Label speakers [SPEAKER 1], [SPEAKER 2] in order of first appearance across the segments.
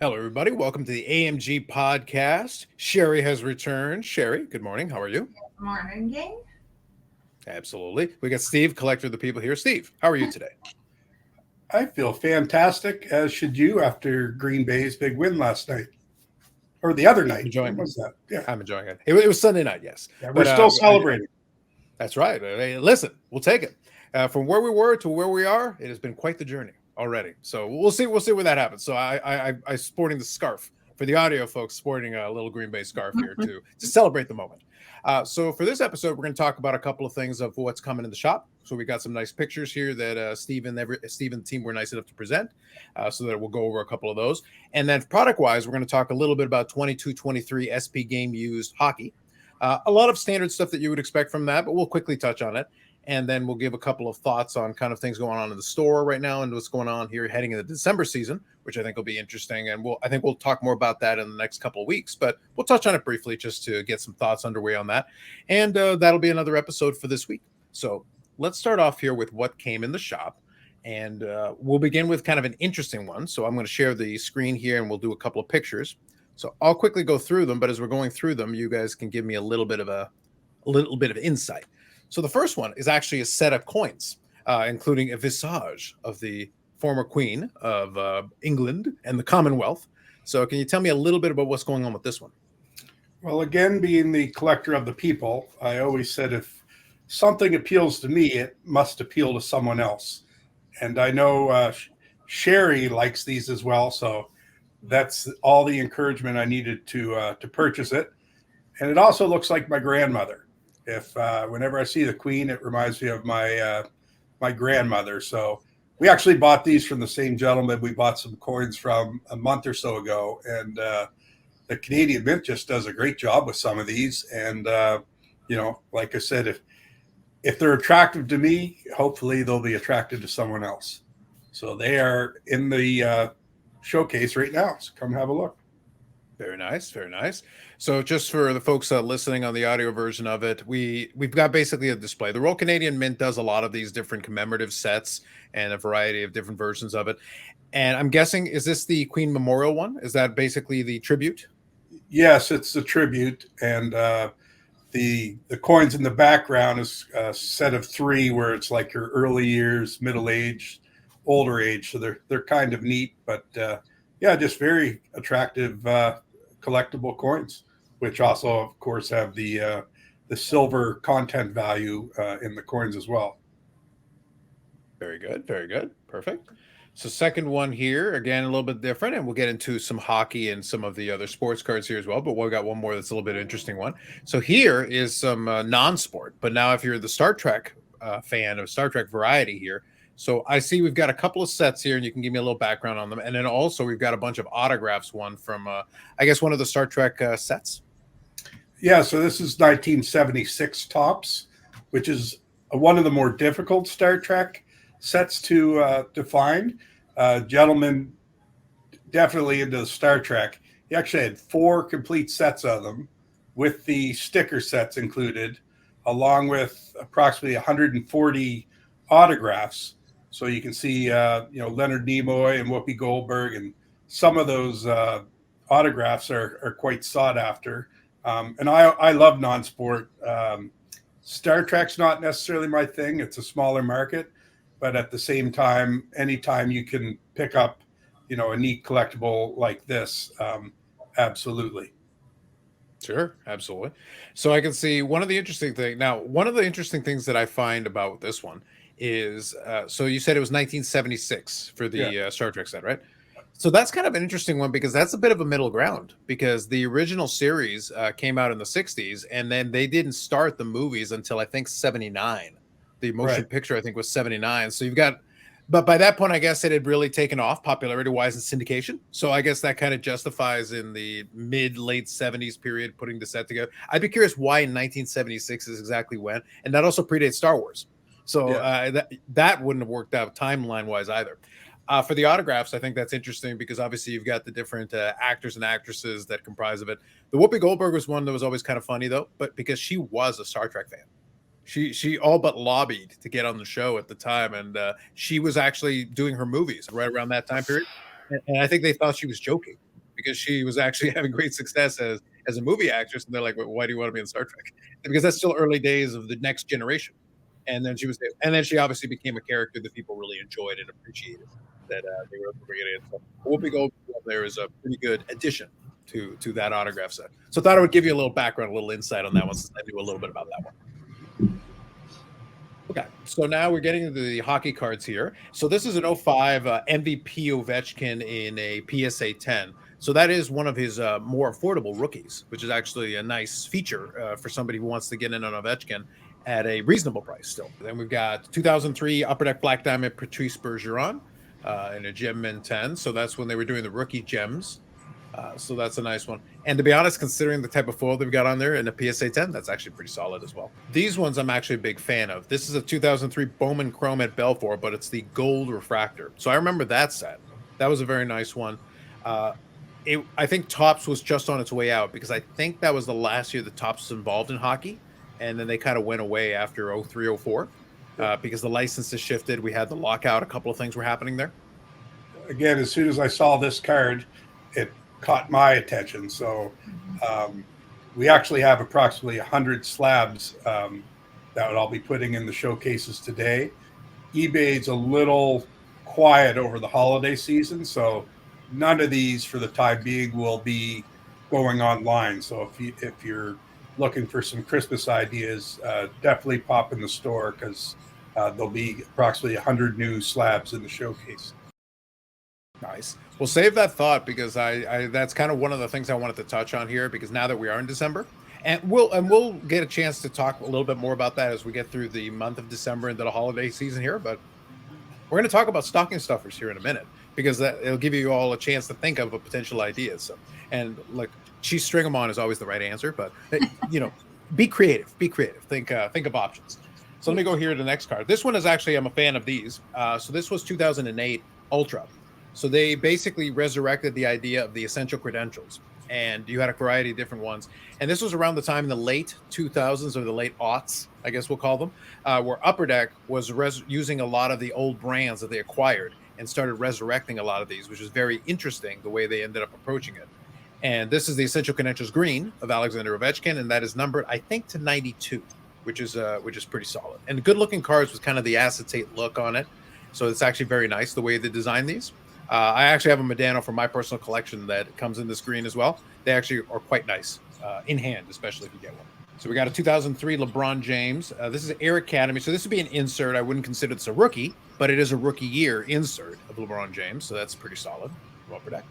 [SPEAKER 1] Hello, everybody. Welcome to the AMG podcast. Shari has returned. Shari, good morning. How are you?
[SPEAKER 2] Morning, gang.
[SPEAKER 1] Absolutely. We got Steve, collector of the people here. Steve, how are you today?
[SPEAKER 3] I feel fantastic, as should you, after Green Bay's big win last night or the other
[SPEAKER 1] I'm
[SPEAKER 3] night.
[SPEAKER 1] enjoying
[SPEAKER 3] When
[SPEAKER 1] it.
[SPEAKER 3] was that? Yeah,
[SPEAKER 1] I'm enjoying it. It was Sunday night, yes.
[SPEAKER 3] yeah, we're
[SPEAKER 1] But
[SPEAKER 3] still celebrating.
[SPEAKER 1] that's right. Hey, listen, we'll take it. From where we were to where we are, it has been quite the journey already. So we'll see. We'll see where that happens. So I sporting the scarf for the audio folks, sporting a little Green Bay scarf here to celebrate the moment. So for this episode, we're going to talk about a couple of things of what's coming in the shop. So we got some nice pictures here that Steve and the team were nice enough to present, so that we'll go over a couple of those. And then product wise, we're going to talk a little bit about 22-23 SP game used hockey. A lot of standard stuff that you would expect from that, but we'll quickly touch on it. And then we'll give a couple of thoughts on kind of things going on in the store right now and what's going on here heading into the December season, which I think will be interesting. And I think we'll talk more about that in the next couple of weeks, but we'll touch on it briefly just to get some thoughts underway on that. And that'll be another episode for this week. So let's start off here with what came in the shop. And we'll begin with kind of an interesting one. So I'm going to share the screen here and we'll do a couple of pictures. So I'll quickly go through them, but as we're going through them, you guys can give me a little bit of insight. So the first one is actually a set of coins, including a visage of the former Queen of England and the Commonwealth. So can you tell me a little bit about what's going on with this one?
[SPEAKER 3] Well, again, being the collector of the people, I always said if something appeals to me, it must appeal to someone else. And I know Shari likes these as well, so that's all the encouragement I needed to purchase it. And it also looks like my grandmother. If whenever I see the Queen, it reminds me of my grandmother. So we actually bought these from the same gentleman we bought some coins from a month or so ago, and the Canadian Mint just does a great job with some of these. And like I said, if they're attractive to me, hopefully they'll be attracted to someone else. So they are in the showcase right now. So come have a look.
[SPEAKER 1] Very nice, very nice. So just for the folks listening on the audio version of it, we've got basically a display. The Royal Canadian Mint does a lot of these different commemorative sets and a variety of different versions of it. And I'm guessing, is this the Queen Memorial one? Is that basically the tribute?
[SPEAKER 3] Yes, it's the tribute, and the coins in the background is a set of three, where it's like your early years, middle age, older age. So they're kind of neat, but yeah, just very attractive collectible coins, which also, of course, have the silver content value in the coins as well.
[SPEAKER 1] Very good, very good. Perfect. So second one here, again, a little bit different, and we'll get into some hockey and some of the other sports cards here as well, but we've got one more that's a little bit interesting one. So here is some non-sport, but now if you're the Star Trek fan of Star Trek variety here, so I see we've got a couple of sets here, and you can give me a little background on them. And then also we've got a bunch of autographs, one from, I guess, one of the Star Trek sets.
[SPEAKER 3] Yeah, so this is 1976 tops, which is one of the more difficult Star Trek sets to find. Gentlemen, definitely into the Star Trek. He actually had 4 complete sets of them, with the sticker sets included, along with approximately 140 autographs. So you can see, Leonard Nimoy and Whoopi Goldberg, and some of those autographs are quite sought after. And I love non-sport. Star Trek's not necessarily my thing. It's a smaller market, but at the same time, anytime you can pick up, a neat collectible like this, absolutely.
[SPEAKER 1] Sure, absolutely. So I can see one of the interesting things. Now, one of the interesting things that I find about this one is, so you said it was 1976 for
[SPEAKER 3] Yeah,
[SPEAKER 1] the Star Trek set, right? So that's kind of an interesting one because that's a bit of a middle ground because the original series came out in the 60s and then they didn't start the movies until I think 79. The motion
[SPEAKER 3] right.
[SPEAKER 1] picture, I think, was 79. So you've got, but by that point, I guess it had really taken off popularity wise in syndication. So I guess that kind of justifies in the late 70s period putting the set together. I'd be curious why in 1976 is exactly when. And that also predates Star Wars. So
[SPEAKER 3] Yeah.
[SPEAKER 1] that wouldn't have worked out timeline wise either. For the autographs, I think that's interesting because obviously you've got the different actors and actresses that comprise of it. The Whoopi Goldberg was one that was always kind of funny though, but because she was a Star Trek fan, she all but lobbied to get on the show at the time, and she was actually doing her movies right around that time period. And I think they thought she was joking because she was actually having great success as a movie actress, and they're like, well, why do you want to be in Star Trek? Because that's still early days of the next generation. And then she obviously became a character that people really enjoyed and appreciated that they were able to bring it in. So Whoopi Goldberg there is a pretty good addition to that autograph set. So I thought I would give you a little background, a little insight on that one, since I knew a little bit about that one. Okay, so now we're getting into the hockey cards here. So this is an '05 MVP Ovechkin in a PSA 10. So that is one of his more affordable rookies, which is actually a nice feature for somebody who wants to get in on Ovechkin at a reasonable price still. Then we've got 2003 Upper Deck Black Diamond Patrice Bergeron in a Gem Min 10. So that's when they were doing the rookie gems. So that's a nice one. And to be honest, considering the type of foil they've got on there in a PSA 10, that's actually pretty solid as well. These ones I'm actually a big fan of. This is a 2003 Bowman Chrome at Belfour, but it's the gold refractor. So I remember that set. That was a very nice one. I think Topps was just on its way out, because I think that was the last year that Topps was involved in hockey. And then they kind of went away after 03, 04 because the licenses shifted. We had the lockout. A couple of things were happening there.
[SPEAKER 3] Again, as soon as I saw this card, it caught my attention. So we actually have approximately 100 slabs that I'll be putting in the showcases today. eBay's a little quiet over the holiday season, so none of these for the time being will be going online. So if you're looking for some Christmas ideas, definitely pop in the store, because there'll be approximately 100 new slabs in the showcase.
[SPEAKER 1] Nice. Well, save that thought, because I that's kind of one of the things I wanted to touch on here, because now that we are in December, and we'll get a chance to talk a little bit more about that as we get through the month of December into the holiday season here. But we're going to talk about stocking stuffers here in a minute, because it'll give you all a chance to think of a potential ideas. So, and look, cheese string them on is always the right answer, but be creative. Think of options. So let me go here to the next card. This one is actually, I'm a fan of these. So this was 2008 Ultra. So they basically resurrected the idea of the essential credentials, and you had a variety of different ones. And this was around the time in the late 2000s, or the late aughts, I guess we'll call them, where Upper Deck was using a lot of the old brands that they acquired and started resurrecting a lot of these, which is very interesting the way they ended up approaching it. And this is the Essential Credentials Green of Alexander Ovechkin, and that is numbered, I think, to 92, which is pretty solid. And good looking cards with kind of the acetate look on it. So it's actually very nice the way they designed these. I actually have a Medano from my personal collection that comes in this green as well. They actually are quite nice in hand, especially if you get one. So we got a 2003 LeBron James. This is Air Academy. So this would be an insert. I wouldn't consider this a rookie, but it is a rookie year insert of LeBron James. So that's pretty solid. Upper Deck.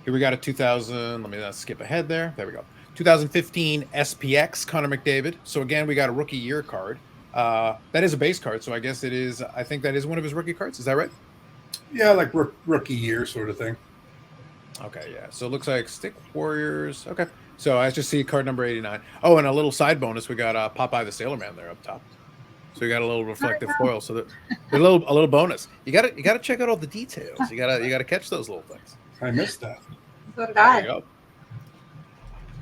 [SPEAKER 1] Here we got a 2000. Let me not skip ahead there. There we go. 2015 SPX Connor McDavid. So again, we got a rookie year card. That is a base card. So I guess it is. I think that is one of his rookie cards. Is that right?
[SPEAKER 3] Yeah, like rookie year sort of thing.
[SPEAKER 1] Okay, yeah. So it looks like Stick Warriors. Okay. So I just see card number 89. Oh, and a little side bonus. We got Popeye the Sailor Man there up top. So you got a little reflective foil. So that a little bonus. You got to check out all the details. You got to catch those little things.
[SPEAKER 3] I missed that.
[SPEAKER 2] So did I.
[SPEAKER 1] There you go.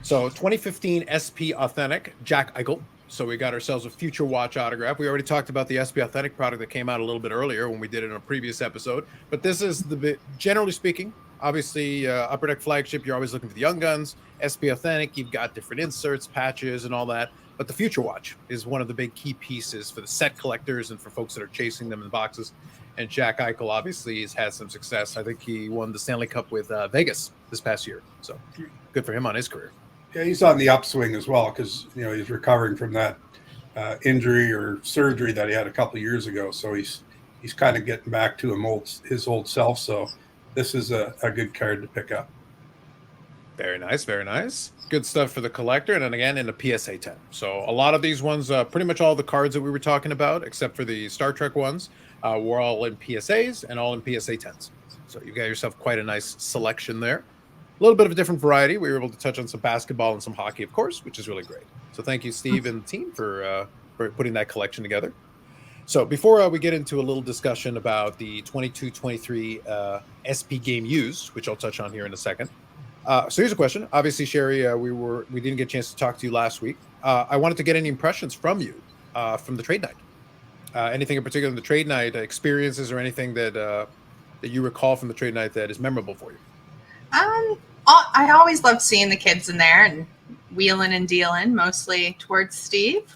[SPEAKER 1] So 2015 SP Authentic Jack Eichel. So we got ourselves a Future Watch autograph. We already talked about the SP Authentic product that came out a little bit earlier when we did it in a previous episode. But this is generally speaking, obviously Upper Deck flagship. You're always looking for the young guns. SP Authentic, you've got different inserts, patches, and all that. But the Future Watch is one of the big key pieces for the set collectors and for folks that are chasing them in boxes. And Jack Eichel obviously has had some success. I think he won the Stanley Cup with Vegas this past year. So good for him on his career.
[SPEAKER 3] Yeah, he's on the upswing as well, because he's recovering from that injury or surgery that he had a couple of years ago. So he's kind of getting back to his old self. So this is a good card to pick up.
[SPEAKER 1] Very nice, very nice. Good stuff for the collector. And then again in the PSA 10. So a lot of these ones, pretty much all the cards that we were talking about, except for the Star Trek ones, were all in PSAs and all in PSA 10s. So you got yourself quite a nice selection there. A little bit of a different variety. We were able to touch on some basketball and some hockey, of course, which is really great. So thank you, Steve and the team, for putting that collection together. So before we get into a little discussion about the 22-23 SP game used, which I'll touch on here in a second. So here's a question. Obviously, Shari, we didn't get a chance to talk to you last week. I wanted to get any impressions from you from the trade night. Anything in particular in the trade night experiences or anything that you recall from the trade night that is memorable for you?
[SPEAKER 2] I always love seeing the kids in there and wheeling and dealing, mostly towards Steve.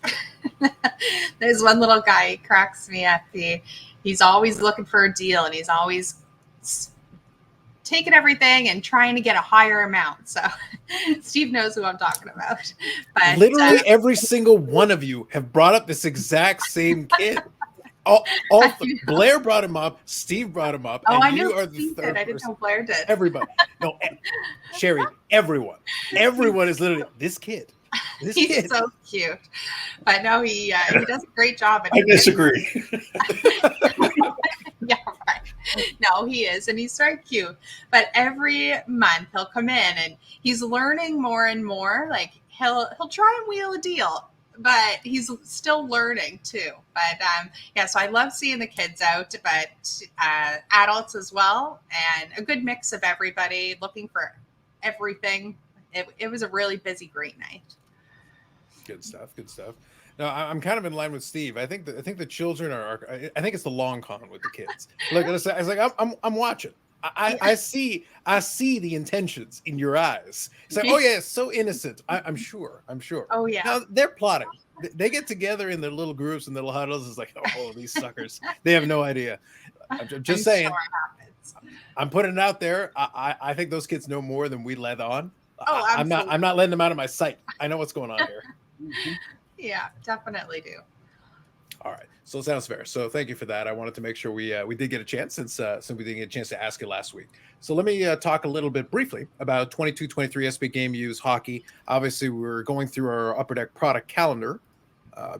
[SPEAKER 2] There's one little guy, he cracks me up. He's always looking for a deal, and he's always taking everything and trying to get a higher amount. So Steve knows who I'm talking about. But
[SPEAKER 1] literally every single one of you have brought up this exact same kid. Blair brought him up, Steve brought him up, and
[SPEAKER 2] I
[SPEAKER 1] you
[SPEAKER 2] know
[SPEAKER 1] are the
[SPEAKER 2] Steve
[SPEAKER 1] third
[SPEAKER 2] did. I didn't
[SPEAKER 1] person.
[SPEAKER 2] know Blair did.
[SPEAKER 1] Everybody. No, Shari, everyone is literally this kid.
[SPEAKER 2] He's so cute. But no, he does a great job.
[SPEAKER 3] I disagree.
[SPEAKER 2] Yeah, right. No, he is, and he's very cute. But every month he'll come in and he's learning more and more. Like he'll try and wheel a deal, but he's still learning too. But yeah, so I love seeing the kids out, but adults as well, and a good mix of everybody looking for everything. It was a really busy, great night.
[SPEAKER 1] Good stuff. No, I'm kind of in line with Steve. I think the children are. I think it's the long con with the kids. Look, I was like, I'm watching. I see the intentions in your eyes. It's like, oh yeah, it's so innocent. I'm sure.
[SPEAKER 2] Oh yeah.
[SPEAKER 1] Now they're plotting. They get together in their little groups and little huddles. It's like, oh, these suckers. They have no idea. I'm just saying. Sure it happens. I'm putting it out there. I think those kids know more than we let on.
[SPEAKER 2] Oh, absolutely.
[SPEAKER 1] I'm not letting them out of my sight. I know what's going on here.
[SPEAKER 2] Yeah, definitely do.
[SPEAKER 1] All right, so it sounds fair. So thank you for that. I wanted to make sure we did get a chance since we didn't get a chance to ask you last week. So let me talk a little bit briefly about 22-23 SB Game Use hockey. Obviously, we're going through our Upper Deck product calendar.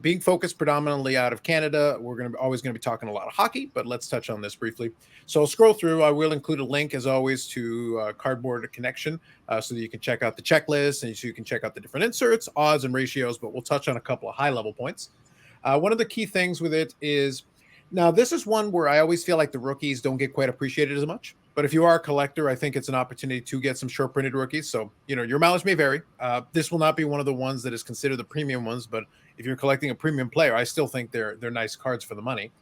[SPEAKER 1] Being focused predominantly out of Canada, we're always going to be talking a lot of hockey, but let's touch on this briefly. So I'll scroll through. I will include a link, as always, to Cardboard Connection so that you can check out the checklist and so you can check out the different inserts, odds, and ratios, but we'll touch on a couple of high-level points. One of the key things with it is, now this is one where I always feel like the rookies don't get quite appreciated as much. But if you are a collector, I think it's an opportunity to get some short printed rookies. So, your mileage may vary. This will not be one of the ones that is considered the premium ones, but if you're collecting a premium player, I still think they're nice cards for the money.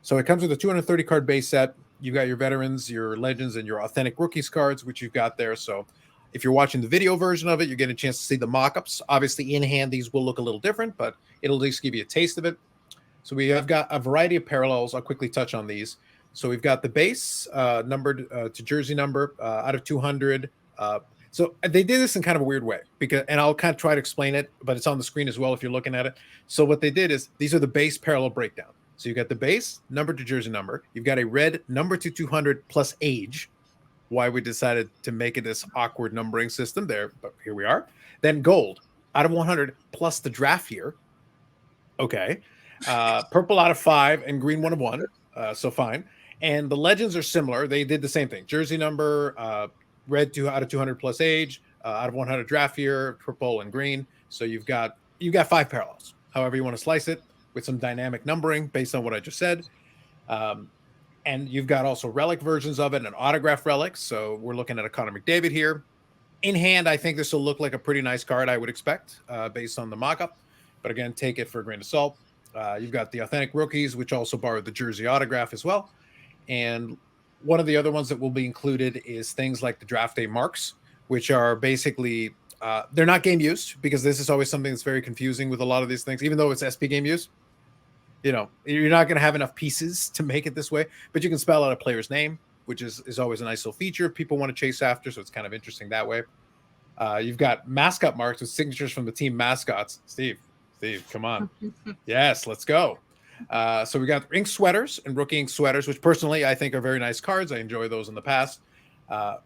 [SPEAKER 1] So it comes with a 230 card base set. You've got your veterans, your legends, and your authentic rookies cards, which you've got there. So if you're watching the video version of it, you're getting a chance to see the mock-ups. Obviously, in hand, these will look a little different, but it'll at least give you a taste of it. So we have got a variety of parallels. I'll quickly touch on these. So we've got the base numbered to jersey number out of 200. So they did this in kind of a weird way and I'll kind of try to explain it, but it's on the screen as well if you're looking at it. So what they did is these are the base parallel breakdown. So you got the base number to jersey number. You've got a red number to 200 plus age. Why we decided to make it this awkward numbering system there, but here we are. Then gold out of 100 plus the draft year. Okay. Purple out of 5 and green 1 of 1. So fine. And the legends are similar. They did the same thing. Jersey number, red out of 200 plus age, out of 100 draft year, purple and green. So you've got 5 parallels, however you want to slice it, with some dynamic numbering based on what I just said. And you've got also relic versions of it and autograph relics. So we're looking at a Connor McDavid here. In hand, I think this will look like a pretty nice card, I would expect, based on the mock-up. But again, take it for a grain of salt. You've got the authentic rookies, which also borrowed the jersey autograph as well. And one of the other ones that will be included is things like the draft day marks, which are basically, they're not game used, because this is always something that's very confusing with a lot of these things, even though it's SP game use. You're not going to have enough pieces to make it this way, but you can spell out a player's name, which is always a nice little feature people want to chase after. So it's kind of interesting that way. You've got mascot marks with signatures from the team mascots. Steve, come on. Yes, let's go. So we got ink sweaters and rookie ink sweaters, which personally I think are very nice cards. I enjoy those in the past.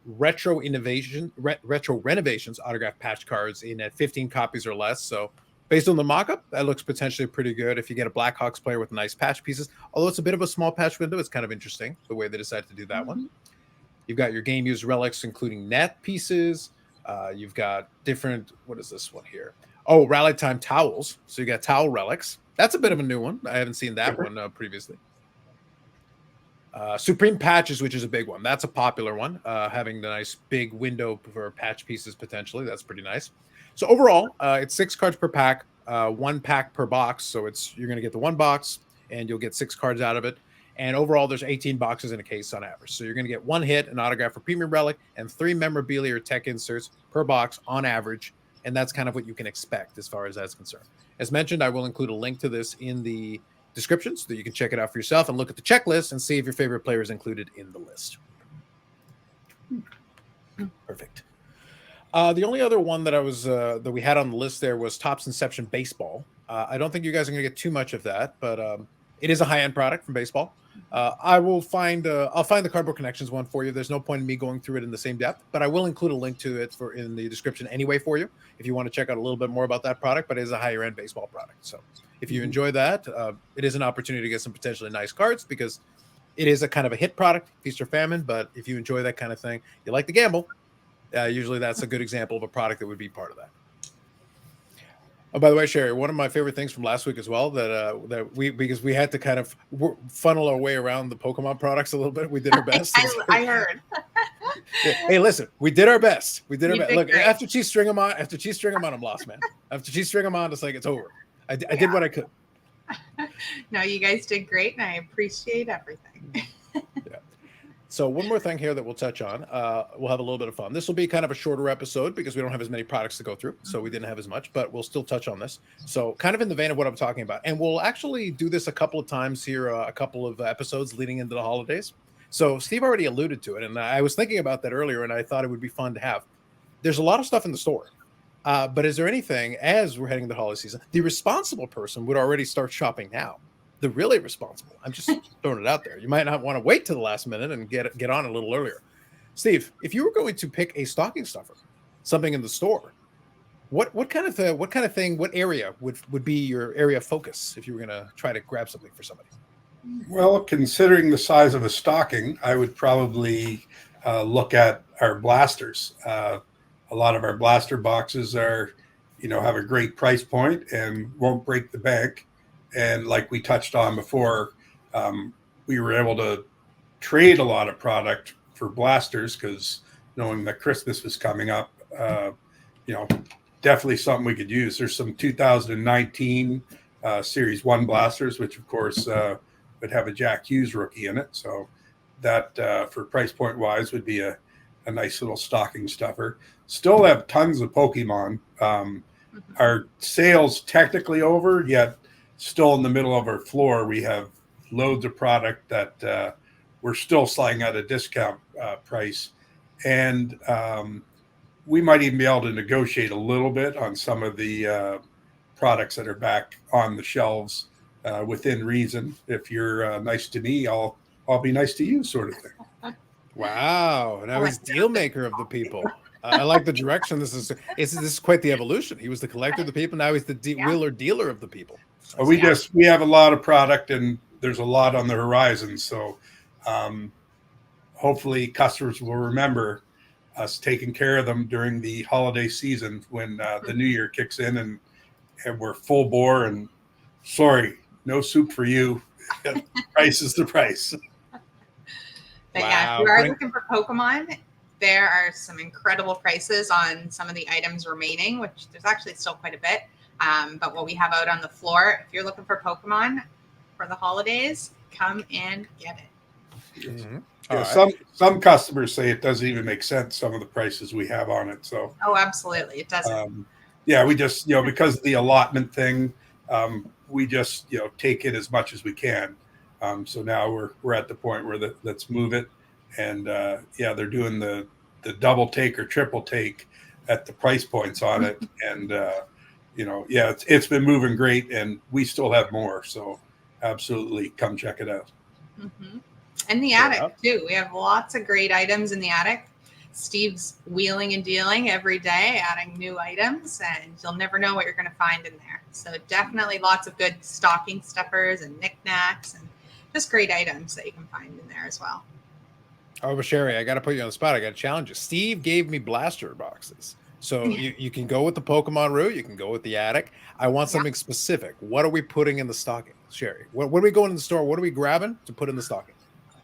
[SPEAKER 1] Retro renovations autograph patch cards in at 15 copies or less. So based on the mock-up, that looks potentially pretty good if you get a Blackhawks player with nice patch pieces. Although it's a bit of a small patch window, it's kind of interesting the way they decided to do that one. You've got your game used relics, including net pieces. You've got different, what is this one here? Oh, Rally Time towels. So you got towel relics. That's a bit of a new one. I haven't seen that one previously. Supreme patches, which is a big one. That's a popular one. Having the nice big window for patch pieces potentially. That's pretty nice. So overall, it's 6 cards per pack, 1 pack per box. So you're going to get the 1 box, and you'll get 6 cards out of it. And overall, there's 18 boxes in a case on average. So you're going to get 1 hit, an autograph for premium relic, and 3 memorabilia or tech inserts per box on average. And that's kind of what you can expect as far as that's concerned. As mentioned, I will include a link to this in the description so that you can check it out for yourself and look at the checklist and see if your favorite player is included in the list. Perfect. The only other one that that we had on the list there was Topps Inception Baseball. I don't think you guys are going to get too much of that, but it is a high-end product from baseball. I'll find the Cardboard Connections one for you. There's no point in me going through it in the same depth, but I will include a link to it in the description anyway for you if you want to check out a little bit more about that product. But it is a higher-end baseball product, so if you enjoy that, it is an opportunity to get some potentially nice cards because it is a kind of a hit product, feast or famine. But if you enjoy that kind of thing, you like to gamble. Usually that's a good example of a product that would be part of that. Oh, by the way, Shari, one of my favorite things from last week as well because we had to kind of funnel our way around the Pokemon products a little bit. We did our best.
[SPEAKER 2] I heard.
[SPEAKER 1] Hey, listen, we did our best. We did our best. Look,
[SPEAKER 2] great.
[SPEAKER 1] after Chief string them on, I'm lost, man. After Chief string them on, it's like it's over. I did what I could.
[SPEAKER 2] No, you guys did great, and I appreciate everything.
[SPEAKER 1] Yeah. So one more thing here that we'll touch on. We'll have a little bit of fun. This will be kind of a shorter episode because we don't have as many products to go through. So we didn't have as much, but we'll still touch on this. So kind of in the vein of what I'm talking about. And we'll actually do this a couple of times here, a couple of episodes leading into the holidays. So Steve already alluded to it. And I was thinking about that earlier, and I thought it would be fun to have. There's a lot of stuff in the store. But is there anything, as we're heading to the holiday season, the responsible person would already start shopping now? The really responsible. I'm just throwing it out there. You might not want to wait to the last minute and get on a little earlier. Steve, if you were going to pick a stocking stuffer, something in the store, what area would be your area of focus if you were going to try to grab something for somebody?
[SPEAKER 3] Well, considering the size of a stocking, I would probably look at our blasters. A lot of our blaster boxes are, have a great price point and won't break the bank. And like we touched on before, we were able to trade a lot of product for blasters because knowing that Christmas was coming up, definitely something we could use. There's some 2019 Series 1 blasters, which of course would have a Jack Hughes rookie in it. So that for price point wise would be a nice little stocking stuffer. Still have tons of Pokemon. Our sales technically over, yet still in the middle of our floor, we have loads of product that we're still selling at a discount price. And we might even be able to negotiate a little bit on some of the products that are back on the shelves within reason. If you're nice to me, I'll be nice to you, sort of thing.
[SPEAKER 1] Wow. Now he's deal maker of the people. I like the direction. This is quite the evolution. He was the collector of the people. Now he's the wheeler dealer of the people.
[SPEAKER 3] We have a lot of product and there's a lot on the horizon. So hopefully customers will remember us taking care of them during the holiday season when the new year kicks in and we're full bore and sorry, no soup for you. Price is the price.
[SPEAKER 2] But yeah, if you are looking for Pokemon, there are some incredible prices on some of the items remaining, which there's actually still quite a bit. But what we have out on the floor, if you're looking for Pokemon for the holidays, come and get it.
[SPEAKER 3] Mm-hmm. Yeah, some customers say it doesn't even make sense, some of the prices we have on it. So
[SPEAKER 2] absolutely, it doesn't.
[SPEAKER 3] We just because of the allotment thing, we just take it as much as we can. So now we're at the point where let's move it, and they're doing the double take or triple take at the price points on it, and it's been moving great, and we still have more. So absolutely, come check it out.
[SPEAKER 2] Mm-hmm. And the attic too. We have lots of great items in the attic. Steve's wheeling and dealing every day, adding new items, and you'll never know what you're going to find in there. So definitely lots of good stocking stuffers and knickknacks and just great items that you can find in there as well.
[SPEAKER 1] Oh, but Shari, I got to put you on the spot. I got to challenge you. Steve gave me blaster boxes. So you can go with the Pokemon route. You can go with the attic. I want something specific. What are we putting in the stocking, Shari? What are we going in the store? What are we grabbing to put in the stocking?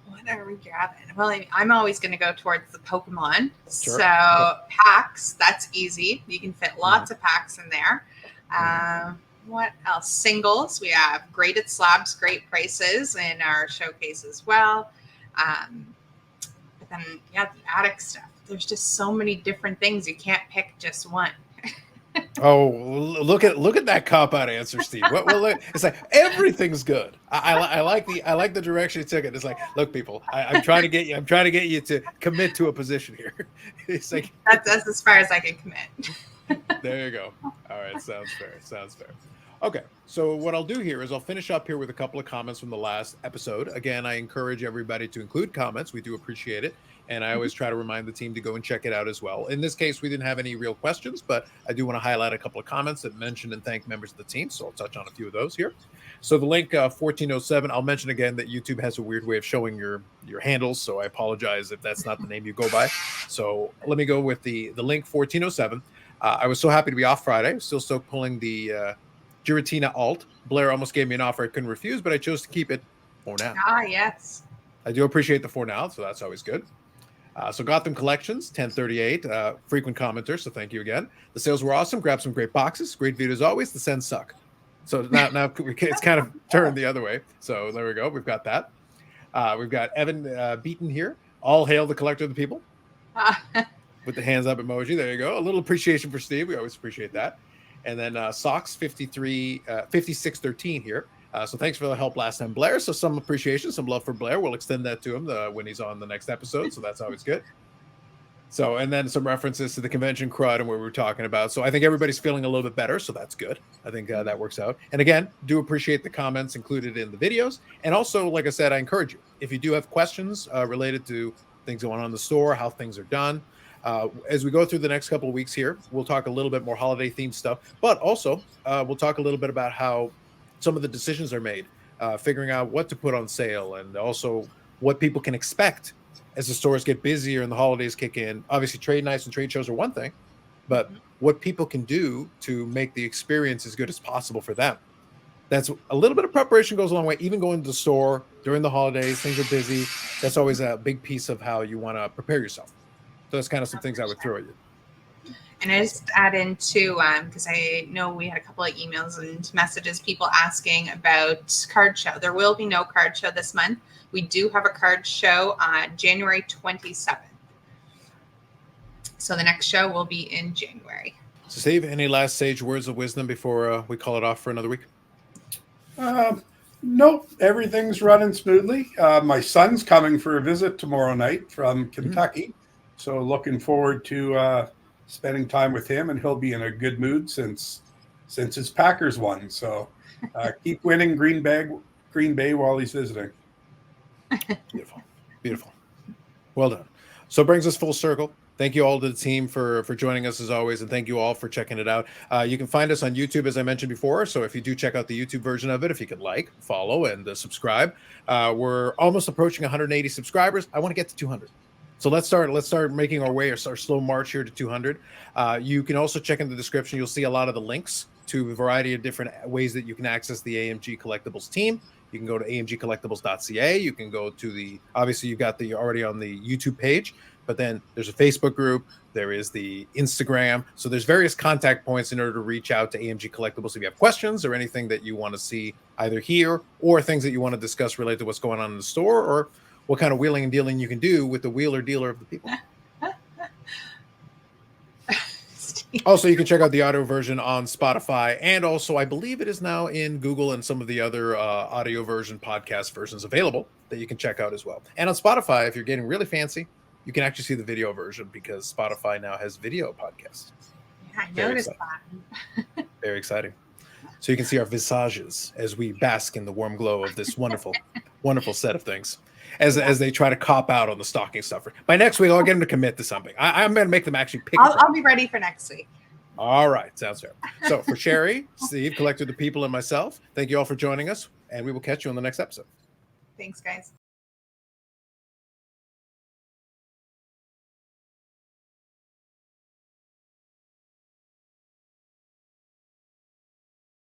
[SPEAKER 2] What are we grabbing? Well, I'm always going to go towards the Pokemon. Sure. So packs, that's easy. You can fit lots of packs in there. What else? Singles. We have graded slabs, great prices in our showcase as well. But then, yeah, the attic stuff. There's just so many different things. You can't pick just one.
[SPEAKER 1] Oh, look at that cop out answer, Steve. It's like everything's good. I like the direction he took it. It's like, look, people, I'm trying to get you to commit to a position here. It's like
[SPEAKER 2] That's as far as I can commit.
[SPEAKER 1] there you go. All right, sounds fair. Okay, so what I'll do here is I'll finish up here with a couple of comments from the last episode. Again, I encourage everybody to include comments. We do appreciate it. And I always try to remind the team to go and check it out as well. In this case, we didn't have any real questions, but I do want to highlight a couple of comments that mention and thank members of the team. So I'll touch on a few of those here. So the link 1407, I'll mention again that YouTube has a weird way of showing your handles. So I apologize if that's not the name you go by. So let me go with the link 1407. I was so happy to be off Friday. Still pulling the Giratina alt. Blair almost gave me an offer I couldn't refuse, but I chose to keep it for now.
[SPEAKER 2] Ah, yes.
[SPEAKER 1] I do appreciate the for now, so that's always good. So Gotham Collections, 1038, frequent commenter, so thank you again. The sales were awesome. Grabbed some great boxes. Great video as always. The sends suck. So now it's kind of turned the other way. So there we go. We've got that. We've got Evan Beaton here. All hail the collector of the people. With the hands up emoji. There you go. A little appreciation for Steve. We always appreciate that. And then Socks 5613 here. So thanks for the help last time, Blair. So some appreciation, some love for Blair. We'll extend that to him when he's on the next episode. So that's always good. So, and then some references to the convention crud and what we were talking about. So I think everybody's feeling a little bit better. So that's good. I think that works out. And again, do appreciate the comments included in the videos. And also, like I said, I encourage you, if you do have questions related to things going on in the store, how things are done, as we go through the next couple of weeks here, we'll talk a little bit more holiday themed stuff, but also we'll talk a little bit about how some of the decisions are made, figuring out what to put on sale, and also what people can expect as the stores get busier and the holidays kick in. Obviously, trade nights and trade shows are one thing, but what people can do to make the experience as good as possible for them. That's a little bit of preparation goes a long way. Even going to the store during the holidays, things are busy. That's always a big piece of how you want to prepare yourself. So that's kind of some things I would throw at you.
[SPEAKER 2] And I just add in too, because I know we had a couple of emails and messages, people asking about card show. There will be no card show this month. We do have a card show on January 27th. So the next show will be in January.
[SPEAKER 1] So Steve, any last sage words of wisdom before we call it off for another week?
[SPEAKER 3] Nope, everything's running smoothly. My son's coming for a visit tomorrow night from Kentucky. So looking forward to spending time with him, and he'll be in a good mood since his Packers won. So keep winning Green Bay while he's visiting. Beautiful. Well done. So it brings us full circle. Thank you all to the team for joining us as always, and thank you all for checking it out. You can find us on YouTube, as I mentioned before. So if you do check out the YouTube version of it, if you could like, follow, and subscribe. We're almost approaching 180 subscribers. I want to get to 200. So let's start making our way, or our slow march here to 200. You can also check in the description. You'll see a lot of the links to a variety of different ways that you can access the AMG Collectibles team. You can go to amgcollectibles.ca. You can go to obviously you've got already on the YouTube page, but then there's a Facebook group. There is the Instagram. So there's various contact points in order to reach out to AMG Collectibles if you have questions or anything that you want to see either here or things that you want to discuss related to what's going on in the store, or what kind of wheeling and dealing you can do with the wheeler dealer of the people. Also, you can check out the audio version on Spotify, and also I believe it is now in Google and some of the other audio version podcast versions available that you can check out as well. And on Spotify, if you're getting really fancy, you can actually see the video version because Spotify now has video podcasts.
[SPEAKER 2] Yeah, I noticed that.
[SPEAKER 1] Very exciting. So you can see our visages as we bask in the warm glow of this wonderful, wonderful set of things. As they try to cop out on the stocking stuffer. By next week, I'll get them to commit to something. I'm going to make them actually pick.
[SPEAKER 2] I'll be ready for next week.
[SPEAKER 1] All right. Sounds fair. So for Shari, Steve, Collector of the People, and myself, thank you all for joining us, and we will catch you on the next episode.
[SPEAKER 2] Thanks, guys.